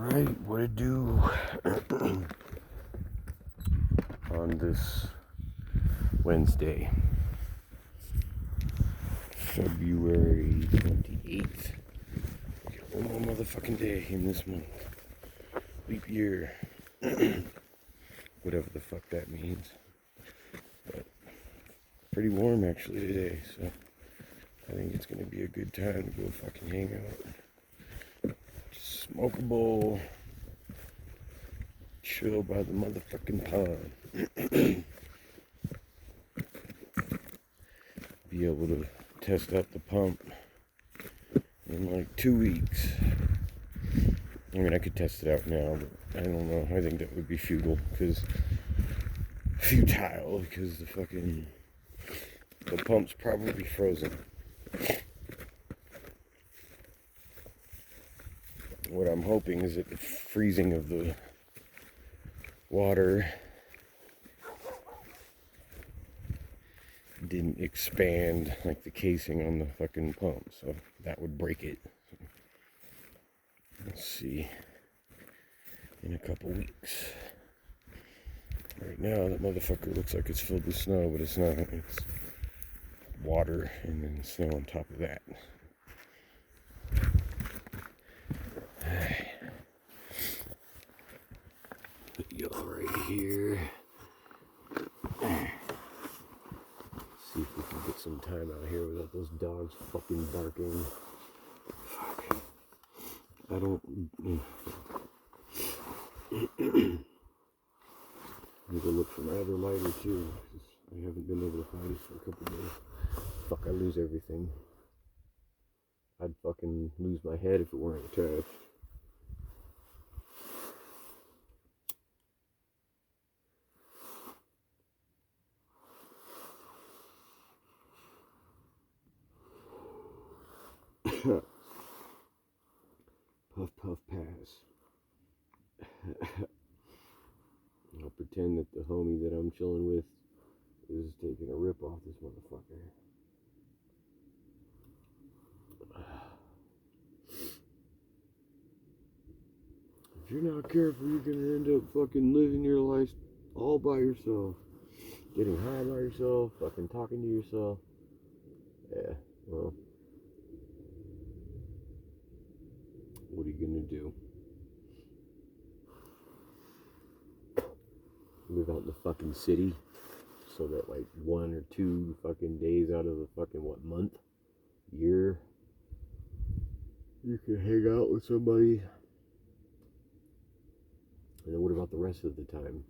Alright, what it do on this Wednesday, February 28th. One more motherfucking day in this month. Leap year. Whatever the fuck that means. But pretty warm actually today, so I think it's gonna be a good time to go fucking hang out. Smoke a bowl. Chill by the motherfucking pond. Be able to test out the pump in like 2 weeks. I mean, I could test it out now, but I don't know. I think that would be futile because the pump's probably frozen. What I'm hoping is that the freezing of the water didn't expand like the casing on the fucking pump, so that would break it. Let's see in a couple weeks. Right now that motherfucker looks like it's filled with snow, but it's not. It's water and then snow on top of that. Put y'all right here. See if we can get some time out here without those dogs fucking barking. Fuck. I don't. Need to look for my other lighter too. I haven't been able to find it for a couple days. Fuck, I lose everything. I'd fucking lose my head if it weren't attached. Puff, puff, pass. I'll pretend that the homie that I'm chilling with is taking a rip off this motherfucker. If you're not careful, you're gonna end up fucking living your life all by yourself. Getting high by yourself, fucking talking to yourself. Yeah, well, what are you gonna do? Live out in the fucking city so that like 1 or 2 fucking days out of the fucking month, year, you can hang out with somebody. And then what about the rest of the time?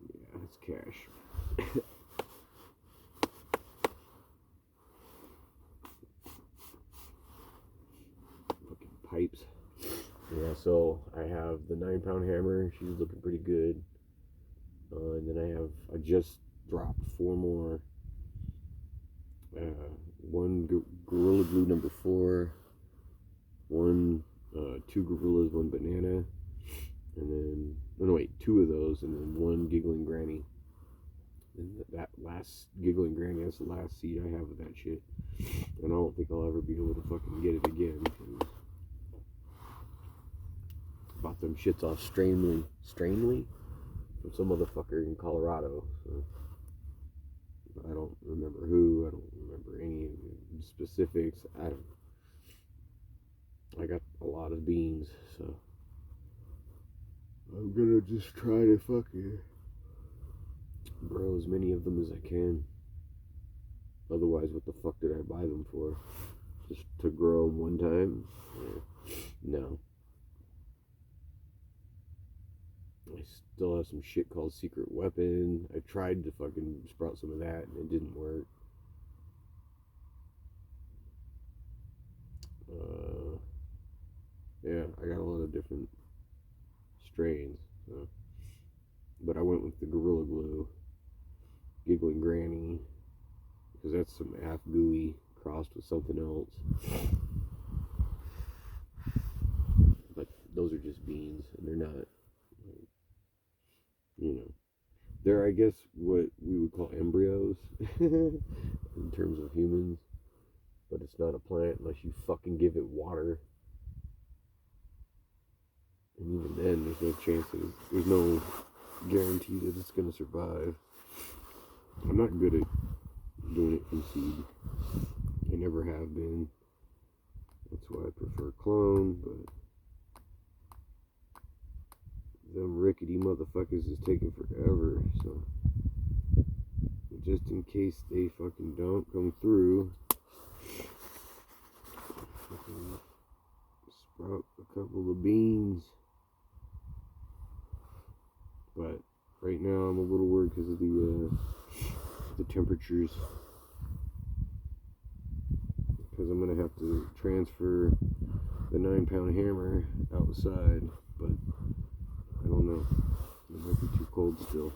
Yeah, it's cash. Fucking pipes. Yeah, so I have the 9-pound hammer. She's looking pretty good. And then I just dropped 4 more. 1 Gorilla Glue number 4. 2 gorillas, 1 banana. And then, 2 of those, and then 1 giggling granny. And that last giggling granny, that's the last seed I have of that shit. And I don't think I'll ever be able to fucking get it again. Bought them shits off Strainly from some motherfucker in Colorado. So I don't remember who. I don't remember any specifics. I got a lot of beans, so I'm gonna just try to fucking grow as many of them as I can. Otherwise, what the fuck did I buy them for? Just to grow them one time? No. I still have some shit called Secret Weapon. I tried to fucking sprout some of that and it didn't work. Yeah, I got a lot of different strains. So. But I went with the Gorilla Glue, Giggling Granny, because that's some half gooey crossed with something else. But those are just beans, and they're not They're, I guess, what we would call embryos in terms of humans, but it's not a plant unless you fucking give it water. And even then, there's no chance that there's no guarantee that it's gonna survive. I'm not good at doing it from seed. I never have been. That's why I prefer clone, but them rickety motherfuckers is taking forever, so just in case they fucking don't come through, fucking sprout a couple of beans. But right now I'm a little worried because of the temperatures, because I'm gonna have to transfer the 9-pound hammer outside, but I don't know. It might be too cold still.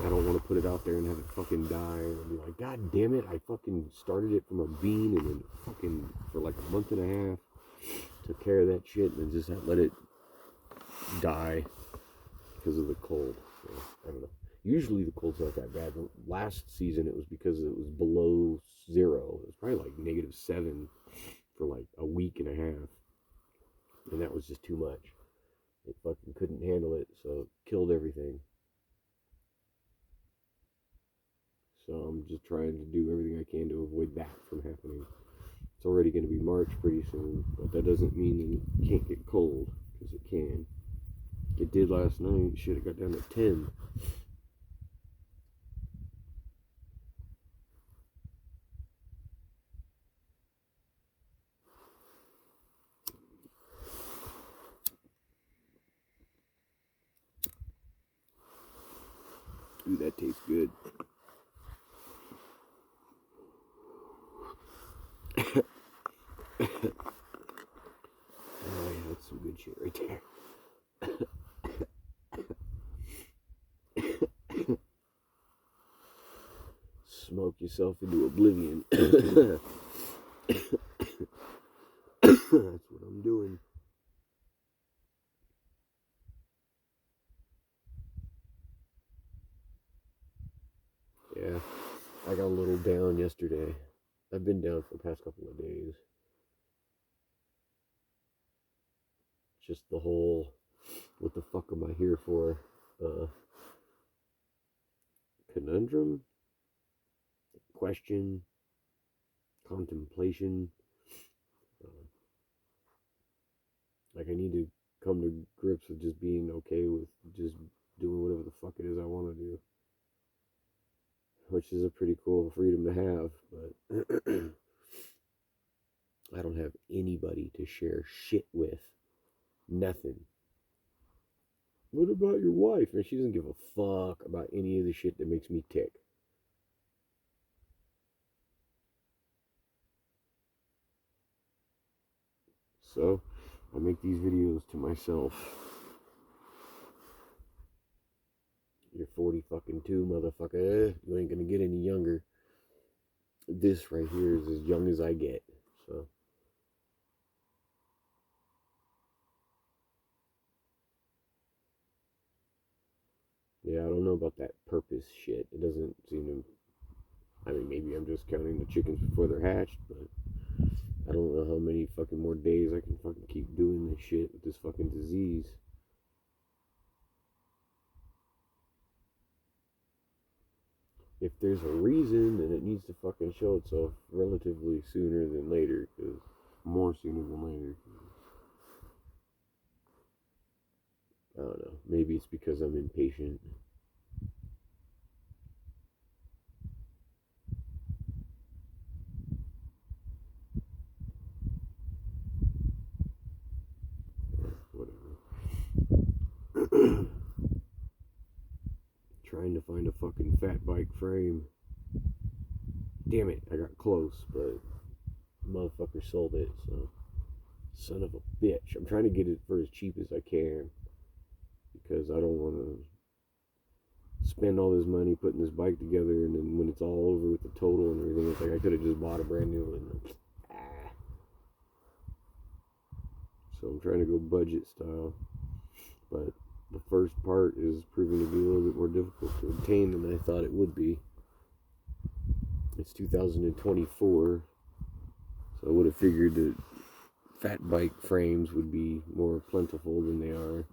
I don't want to put it out there and have it fucking die and be like, God damn it, I fucking started it from a bean and then fucking for like a month and a half took care of that shit and then just let it die because of the cold. So, I don't know. Usually the cold's not that bad. Last season it was because it was below zero. It was probably like -7 for like a week and a half. And that was just too much. It fucking couldn't handle it, so it killed everything. So I'm just trying to do everything I can to avoid that from happening. It's already going to be March pretty soon, but that doesn't mean it can't get cold, because it can. It did last night. Shit, it got down to 10. Ooh, that tastes good. Oh yeah, that's some good shit right there. Smoke yourself into oblivion. That's what I'm doing. Yeah, I got a little down yesterday. I've been down for the past couple of days. Just the whole, what the fuck am I here for? Conundrum? Question? Contemplation? Like, I need to come to grips with just being okay with just doing whatever the fuck it is I want to do. Which is a pretty cool freedom to have, but I don't have anybody to share shit with. Nothing. What about your wife? And she doesn't give a fuck about any of the shit that makes me tick. So, I make these videos to myself. You're 40 fucking 2, motherfucker. You ain't gonna get any younger. This right here is as young as I get. So. Yeah, I don't know about that purpose shit. It doesn't seem to... I mean, maybe I'm just counting the chickens before they're hatched, but I don't know how many fucking more days I can fucking keep doing this shit with this fucking disease. If there's a reason, then it needs to fucking show itself relatively sooner than later, because more sooner than later. I don't know. Maybe it's because I'm impatient. Whatever. Trying to find a fucking fat bike frame. Damn it, I got close, but motherfucker sold it, so son of a bitch. I'm trying to get it for as cheap as I can, because I don't want to spend all this money putting this bike together, and then when it's all over with the total and everything, it's like I could have just bought a brand new one. So I'm trying to go budget style, but the first part is proving to be a little bit more difficult to obtain than I thought it would be. It's 2024, so I would have figured that fat bike frames would be more plentiful than they are.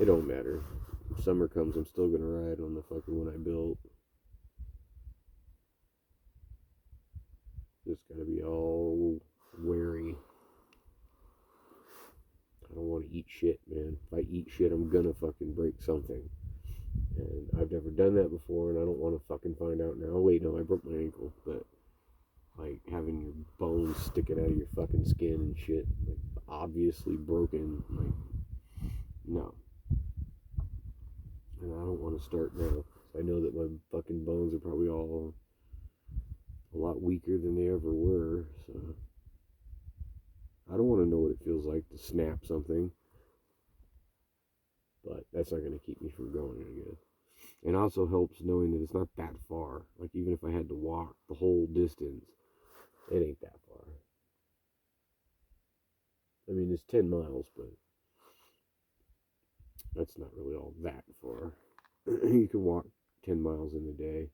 It don't matter. If summer comes, I'm still gonna ride on the fucking one I built. Just gotta be all wary. I don't want to eat shit, man. If I eat shit, I'm gonna fucking break something. And I've never done that before, and I don't want to fucking find out now. Wait, no, I broke my ankle, but like having your bones sticking out of your fucking skin and shit, like obviously broken, like no. And I don't want to start now. I know that my fucking bones are probably all a lot weaker than they ever were, so I don't want to know what it feels like to snap something. But that's not going to keep me from going, I guess. It also helps knowing that it's not that far. Like, even if I had to walk the whole distance, it ain't that far. I mean, it's 10 miles, but that's not really all that far. You can walk 10 miles in a day.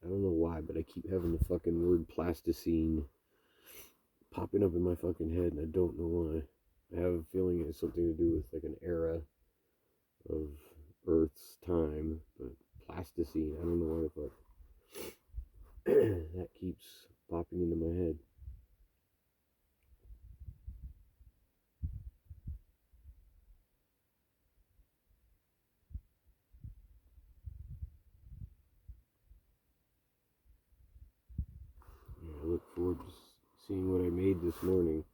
I don't know why, but I keep having the fucking word plasticine popping up in my fucking head, and I don't know why. I have a feeling it has something to do with like an era of Earth's time, but plasticine, I don't know why the fuck that keeps popping into my head. Yeah, I look forward to seeing what I made this morning.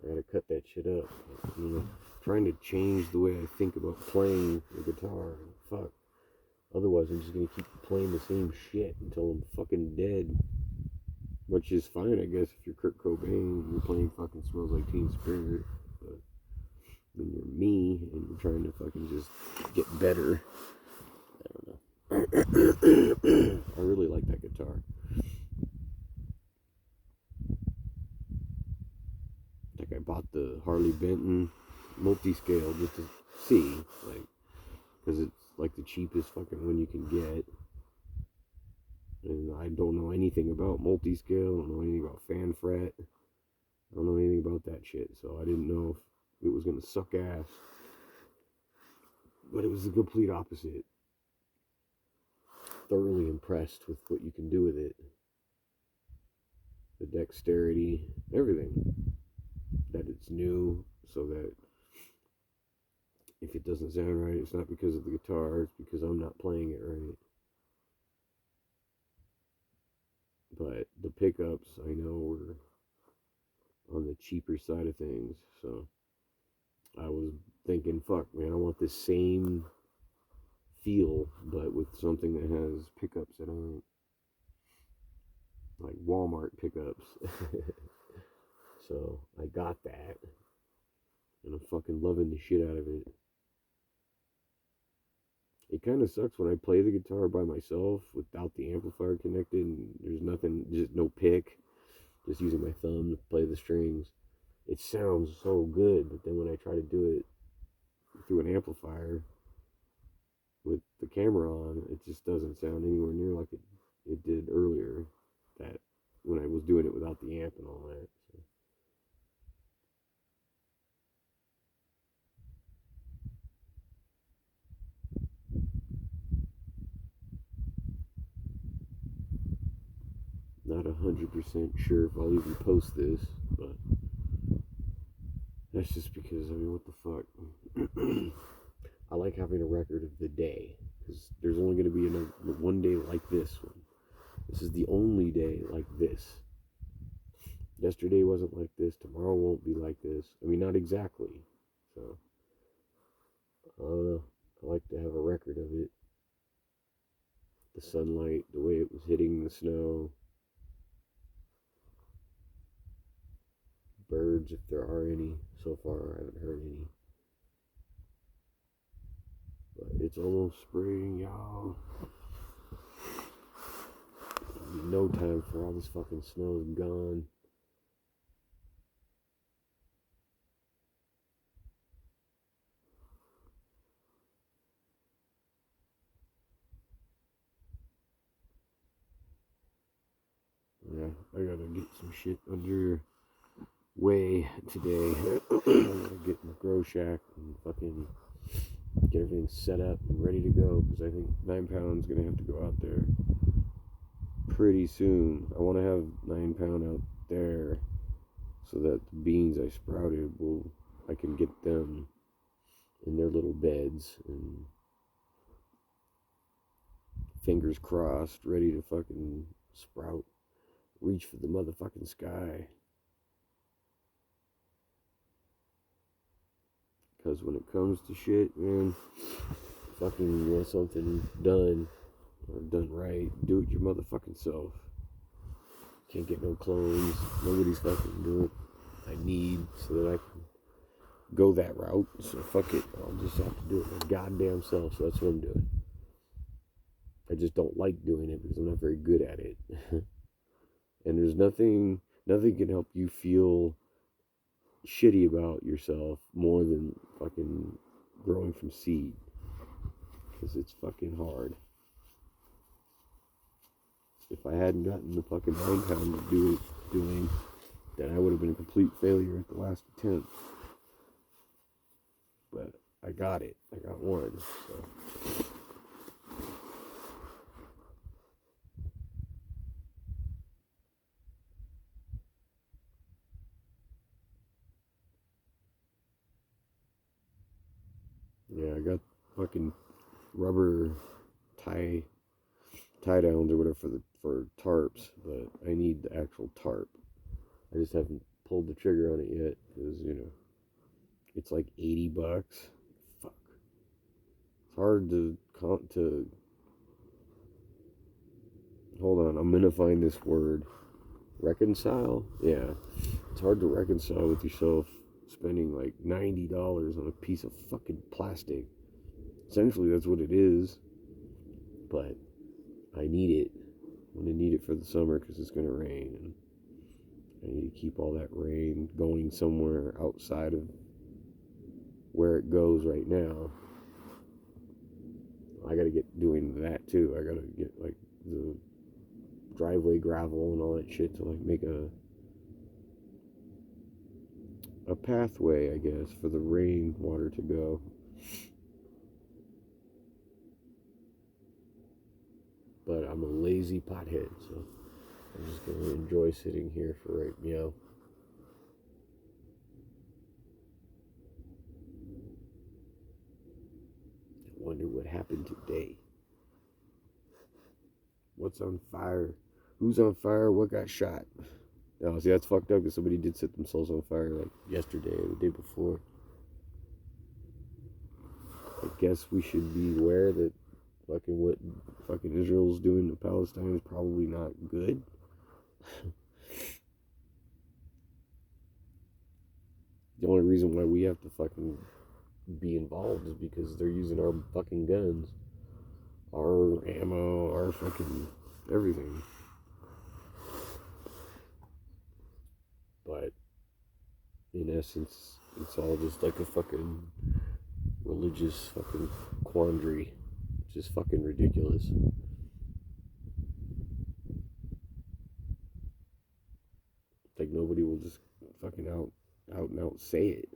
I gotta cut that shit up. You know, trying to change the way I think about playing the guitar. Fuck. Otherwise, I'm just gonna keep playing the same shit until I'm fucking dead. Which is fine, I guess, if you're Kurt Cobain, you're playing fucking Smells Like Teen Spirit. But when you're me and you're trying to fucking just get better, I don't know. I really like that guitar. Like, I bought the Harley Benton multi-scale just to see, like, because it's like the cheapest fucking one you can get. And I don't know anything about multi-scale. I don't know anything about fan fret. I don't know anything about that shit. So I didn't know if it was gonna suck ass. But it was the complete opposite. Thoroughly impressed with what you can do with it. The dexterity, everything. That it's new, so that if it doesn't sound right, it's not because of the guitar, it's because I'm not playing it right. But the pickups, I know, were on the cheaper side of things, so I was thinking, fuck, man, I want this same feel, but with something that has pickups that aren't like Walmart pickups. So I got that, and I'm fucking loving the shit out of it. It kind of sucks when I play the guitar by myself without the amplifier connected, and there's nothing, just no pick, just using my thumb to play the strings. It sounds so good, but then when I try to do it through an amplifier with the camera on, it just doesn't sound anywhere near like it did earlier, that when I was doing it without the amp and all that. So. Not 100% sure if I'll even post this, but that's just because, I mean, what the fuck. I like having a record of the day, because there's only going to be one day like this one. This is the only day like this. Yesterday wasn't like this. Tomorrow won't be like this. I mean, not exactly. So, I don't know. I like to have a record of it. the sunlight, the way it was hitting the snow, birds, if there are any. So far, I haven't heard any. But it's almost spring, y'all. No time for all this fucking snow is gone. Yeah, I gotta get some shit under way today. I gotta get in the grow shack and fucking get everything set up and ready to go, because I think 9 pound's gonna have to go out there pretty soon. I want to have 9 pound out there so that the beans I sprouted I can get them in their little beds and fingers crossed, ready to fucking sprout, reach for the motherfucking sky. Because when it comes to shit, man, fucking want something done or done right, do it your motherfucking self. Can't get no clones. Nobody's fucking doing it. I need so that I can go that route. So fuck it. I'll just have to do it my goddamn self. So that's what I'm doing. I just don't like doing it because I'm not very good at it. And there's nothing can help you feel shitty about yourself more than fucking growing from seed. Because it's fucking hard. If I hadn't gotten the fucking 9 pound to doing, then I would have been a complete failure at the last attempt. But I got it. I got one. So. Yeah, I got fucking rubber tie downs or whatever for tarps, but I need the actual tarp. I just haven't pulled the trigger on it yet because, it's like $80. Fuck. It's hard to hold on, I'm gonna find this word. Reconcile? Yeah. It's hard to reconcile with yourself spending like $90 on a piece of fucking plastic. Essentially, that's what it is. But I need it. I'm gonna need it for the summer because it's gonna rain, and I need to keep all that rain going somewhere outside of where it goes right now. I gotta get doing that too. I gotta get like the driveway gravel and all that shit to like make a pathway, I guess, for the rain water to go. But I'm a lazy pothead, so I'm just gonna enjoy sitting here for right meow. I wonder what happened today. What's on fire? Who's on fire? What got shot? Oh, see, that's fucked up because somebody did set themselves on fire like yesterday or the day before. I guess we should be aware that fucking what fucking Israel's doing to Palestine is probably not good. The only reason why we have to fucking be involved is because they're using our fucking guns, our ammo, our fucking everything. But in essence, it's all just like a fucking religious fucking quandary. It's just fucking ridiculous. Like nobody will just fucking out and out say it.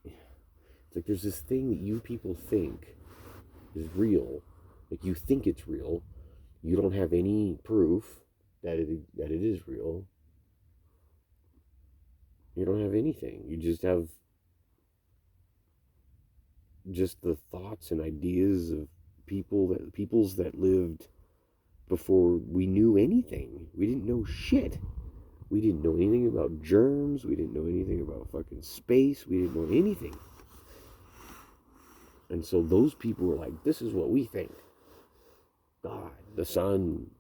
It's like there's this thing that you people think is real. Like you think it's real. You don't have any proof that it is real. You don't have anything. You just have just the thoughts and ideas of peoples that lived before we knew anything. We didn't know shit. We didn't know anything about germs. We didn't know anything about fucking space. We didn't know anything. And so those people were like, this is what we think. God, the sun,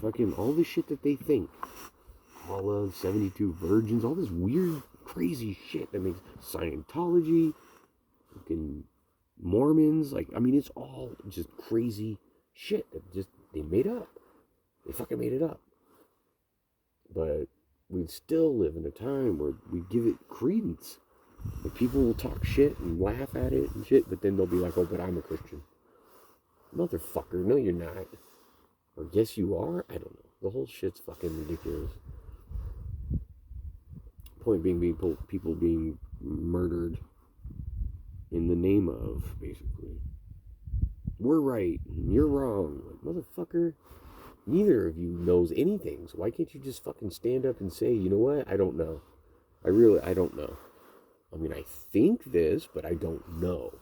fucking all the shit that they think. Allah, 72 virgins, all this weird, crazy shit that makes Scientology, fucking Mormons, like, I mean, it's all just crazy shit that just, they made up. They fucking made it up. But we still live in a time where we give it credence. And people will talk shit and laugh at it and shit, but then they'll be like, oh, but I'm a Christian. Motherfucker, no you're not. Or yes you are? I don't know. The whole shit's fucking ridiculous. Point being, people being murdered in the name of, basically. We're right, you're wrong. Like, motherfucker, neither of you knows anything, so why can't you just fucking stand up and say, you know what, I don't know. I don't know. I mean, I think this, but I don't know.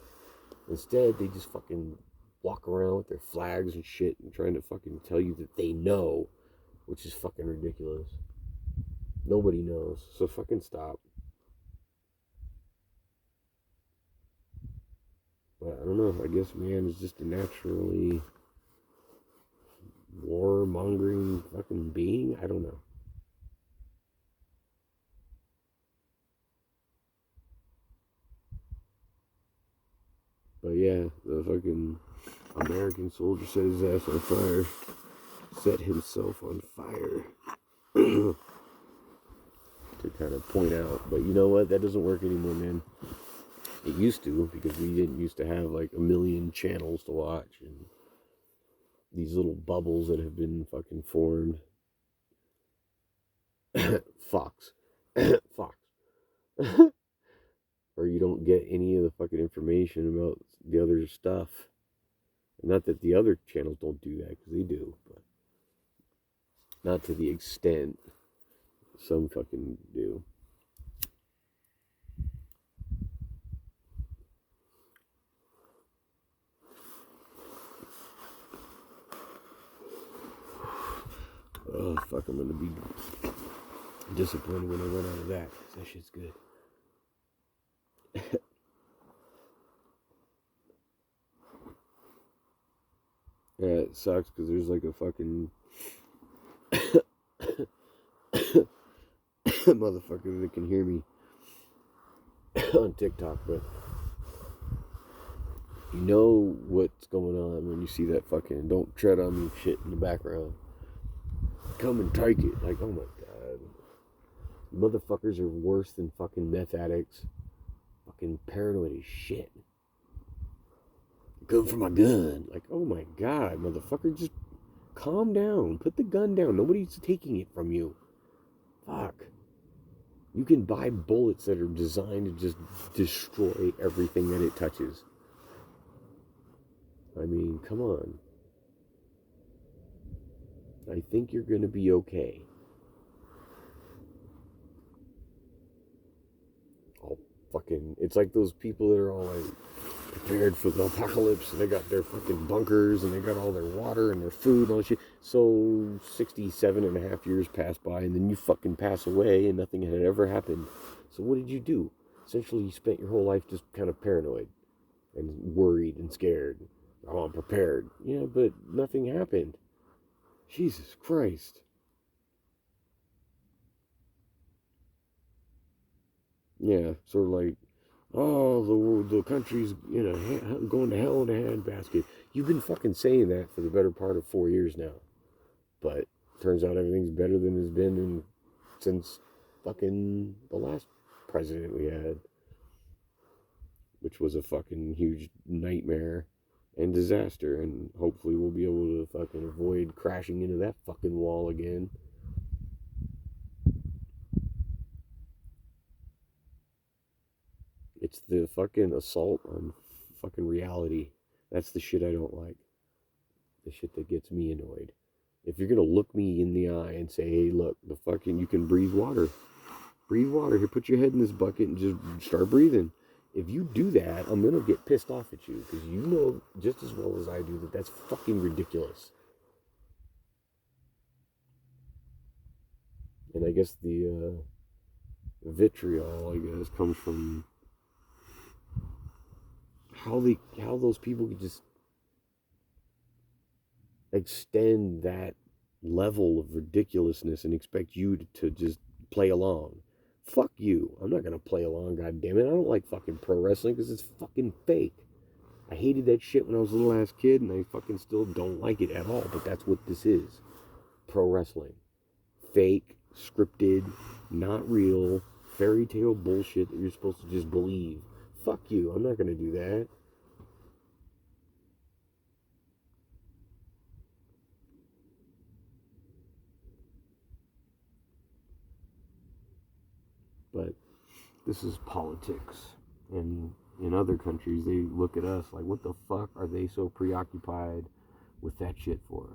Instead, they just fucking walk around with their flags and shit and trying to fucking tell you that they know, which is fucking ridiculous. Nobody knows, so fucking stop. But I don't know, I guess man is just a naturally warmongering fucking being. I don't know. But yeah, the fucking American soldier set his ass on fire. Set himself on fire. To kind of point out. But you know what? That doesn't work anymore, man. It used to, because we didn't used to have like a million channels to watch. And these little bubbles that have been fucking formed. Fox. Fox. Or you don't get any of the fucking information about the other stuff. Not that the other channels don't do that, because they do, but not to the extent some fucking do. Oh, fuck, I'm gonna be disappointed when I run out of that. That shit's good. Yeah, it sucks because there's like a fucking motherfucker that can hear me on TikTok, but you know what's going on when you see that fucking don't tread on me shit in the background. Come and take it. Like, oh my god. Motherfuckers are worse than fucking meth addicts. Fucking paranoid as shit. Come for my gun. Like, oh my god, motherfucker, just calm down. Put the gun down. Nobody's taking it from you. Fuck. You can buy bullets that are designed to just destroy everything that it touches. I mean, come on. I think you're gonna be okay. All fucking, it's like those people that are all like prepared for the apocalypse, and they got their fucking bunkers, and they got all their water and their food and all that shit. So 67.5 years pass by, and then you fucking pass away, and nothing had ever happened. So what did you do? Essentially, you spent your whole life just kind of paranoid and worried and scared. Oh, I'm prepared. Yeah, but nothing happened. Jesus Christ. Yeah, sort of like, oh, the country's, going to hell in a handbasket. You've been fucking saying that for the better part of 4 years now. But turns out everything's better than it's been since fucking the last president we had. Which was a fucking huge nightmare and disaster. And hopefully we'll be able to fucking avoid crashing into that fucking wall again. It's the fucking assault on fucking reality. That's the shit I don't like. The shit that gets me annoyed. If you're gonna look me in the eye and say, hey, look, the fucking, you can breathe water. Breathe water. Here, put your head in this bucket and just start breathing. If you do that, I'm gonna get pissed off at you, because you know just as well as I do that that's fucking ridiculous. And I guess the vitriol, I guess, comes from how those people could just extend that level of ridiculousness and expect you to just play along. Fuck you. I'm not gonna play along, god damn it. I don't like fucking pro wrestling because it's fucking fake. I hated that shit when I was a little ass kid, and I fucking still don't like it at all, but that's what this is. Pro wrestling. Fake, scripted, not real, fairy tale bullshit that you're supposed to just believe. Fuck you. I'm not gonna do that. But this is politics. And in other countries, they look at us like, what the fuck are they so preoccupied with that shit for?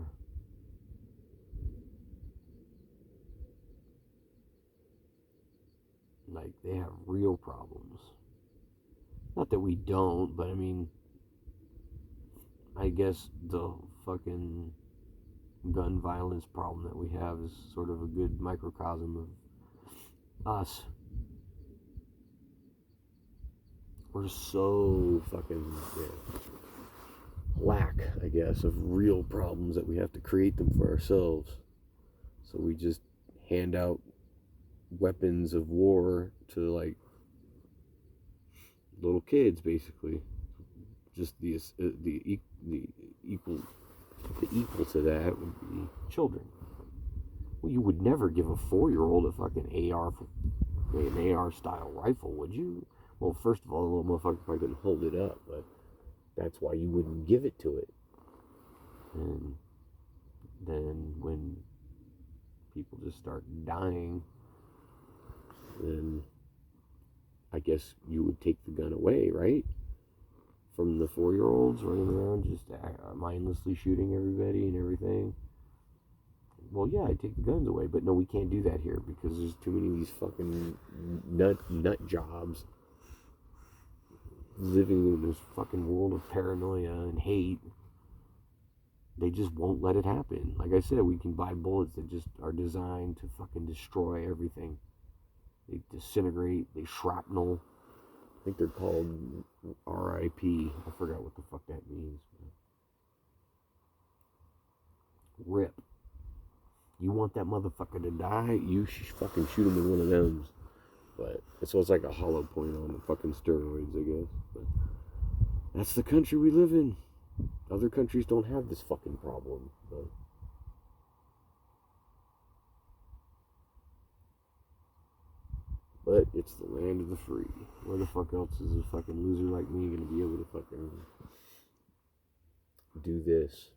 Like, they have real problems. Not that we don't, but I mean, I guess the fucking gun violence problem that we have is sort of a good microcosm of us. We're so fucking lack, I guess, of real problems that we have to create them for ourselves. So we just hand out weapons of war to like little kids, basically. Just the equal the equal to that would be children. Well, you would never give a 4-year-old a fucking an AR style rifle, would you? Well, first of all, the little motherfucker probably couldn't hold it up, but that's why you wouldn't give it to it. And then when people just start dying, then I guess you would take the gun away, right? From the 4-year-olds running around just mindlessly shooting everybody and everything. Well, yeah, I take the guns away, but no, we can't do that here because there's too many of these fucking nut jobs living in this fucking world of paranoia and hate. They just won't let it happen. Like I said, we can buy bullets that just are designed to fucking destroy everything. They disintegrate, they shrapnel. I think they're called RIP. I forgot what the fuck that means. RIP. You want that motherfucker to die? You fucking shoot him with one of them. But so it's like a hollow point on the fucking steroids, I guess. But that's the country we live in. Other countries don't have this fucking problem. But it's the land of the free. Where the fuck else is a fucking loser like me gonna be able to fucking do this?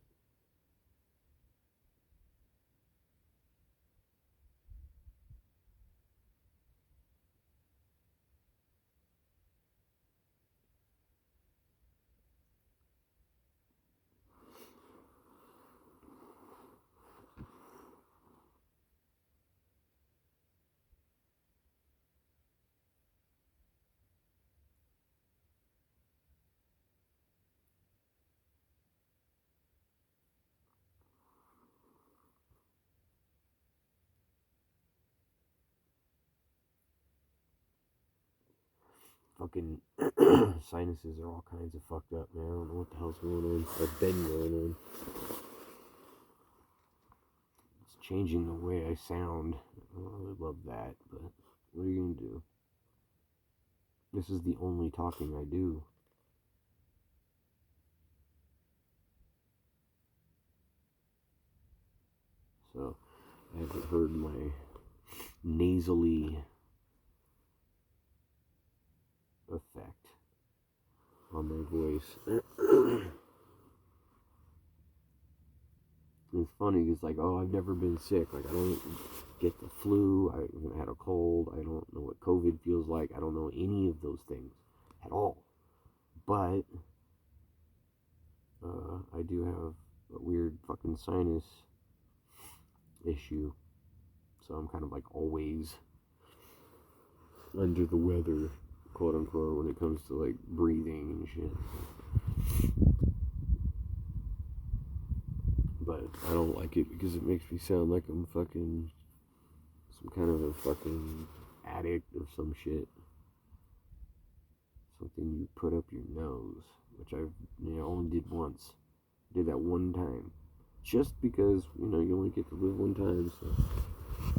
Fucking sinuses are all kinds of fucked up, man. I don't know what the hell's going on. Or been going on. It's changing the way I sound. I don't really love that, but what are you gonna do? This is the only talking I do. So I haven't heard my nasally effect on my voice. It's funny because like, oh, I've never been sick. Like, I don't get the flu. I haven't had a cold. I don't know what COVID feels like. I don't know any of those things at all. But I do have a weird fucking sinus issue. So I'm kind of like always under the weather, quote unquote, when it comes to like breathing and shit. But I don't like it because it makes me sound like I'm fucking some kind of a fucking addict or some shit. Something you put up your nose, which I only did once. Did that one time. just because, you know, you only get to live one time, so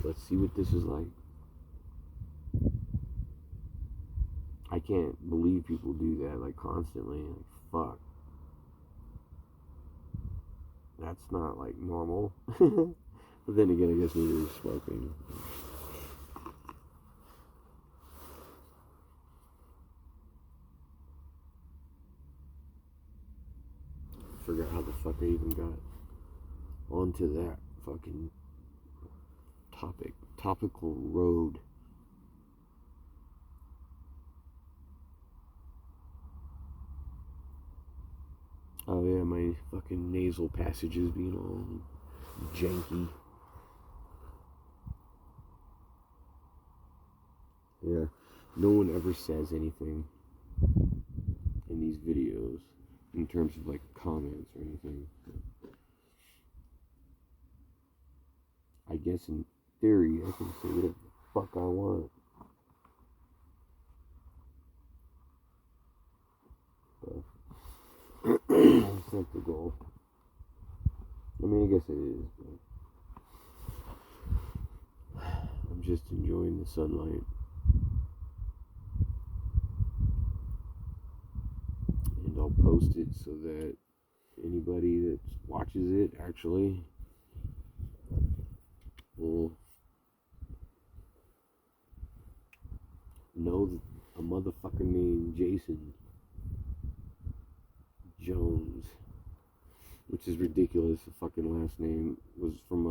let's see what this is like. I can't believe people do that, like, constantly. Like, fuck. That's not, like, normal. But then again, I guess neither is smoking. I forgot how the fuck I even got onto that fucking topical road. Oh yeah, my fucking nasal passages being all janky. Yeah, no one ever says anything in these videos in terms of like comments or anything. I guess in theory I can say whatever the fuck I want. But it's not the goal. I mean, I guess it is, but I'm just enjoying the sunlight. And I'll post it so that anybody that watches it actually will know that a motherfucker named Jason Jones, which is ridiculous. The fucking last name was from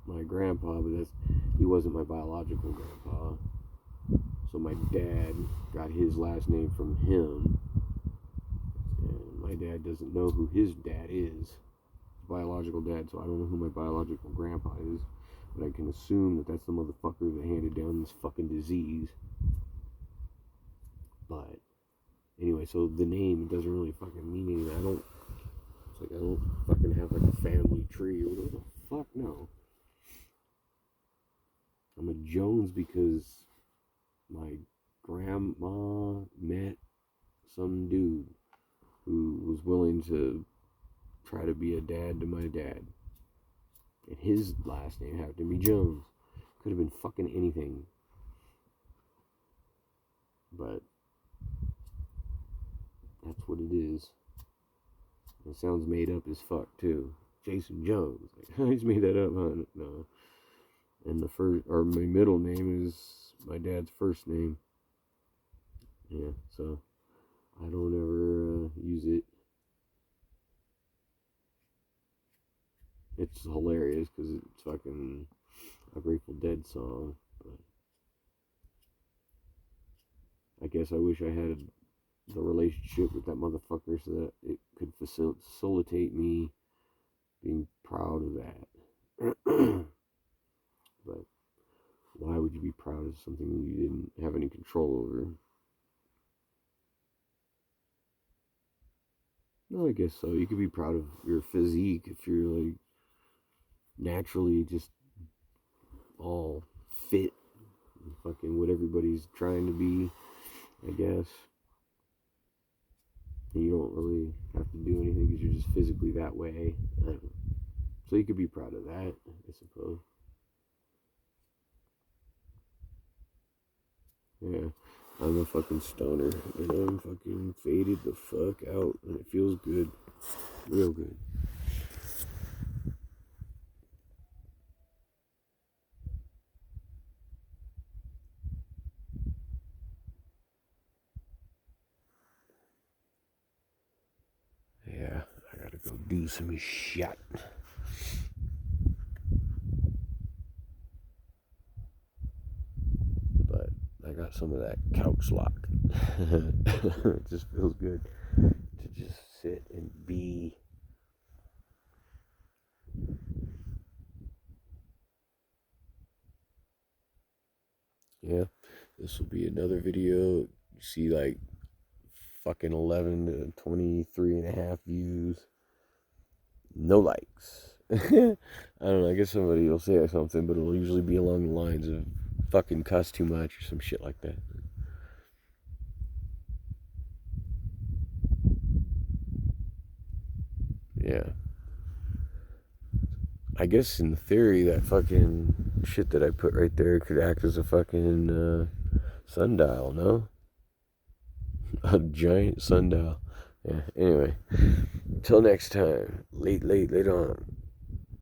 my grandpa, but he wasn't my biological grandpa. So my dad got his last name from him, and my dad doesn't know who his dad is, his biological dad. So I don't know who my biological grandpa is, but I can assume that that's the motherfucker that handed down this fucking disease. But anyway, so the name doesn't really fucking mean anything. It's like I don't fucking have like a family tree or whatever the fuck, no. I'm a Jones because my grandma met some dude who was willing to try to be a dad to my dad. And his last name happened to be Jones. Could have been fucking anything. But that's what it is. It sounds made up as fuck too. Jason Jones. Like, I just made that up, huh? No. And my middle name is my dad's first name. Yeah, so I don't ever use it. It's hilarious because it's fucking a Grateful Dead song. But I guess I wish I had the relationship with that motherfucker so that it could facilitate me being proud of that. But why would you be proud of something you didn't have any control over? No, I guess so. You could be proud of your physique if you're like naturally just all fit and fucking what everybody's trying to be, I guess. And you don't really have to do anything because you're just physically that way. I don't know. So you could be proud of that, I suppose. Yeah, I'm a fucking stoner, and I'm fucking faded the fuck out, and it feels good. Real good. Yeah, I gotta go do some shit. But I got some of that couch lock. It just feels good to just sit and be. Yeah, this will be another video. You see like fucking 11 to 23 and a half views. No likes. I don't know, I guess somebody will say something, but it'll usually be along the lines of fucking cuss too much or some shit like that. Yeah. I guess in theory, that fucking shit that I put right there could act as a fucking sundial, no? A giant sundial. Yeah, anyway. Till next time. Late on.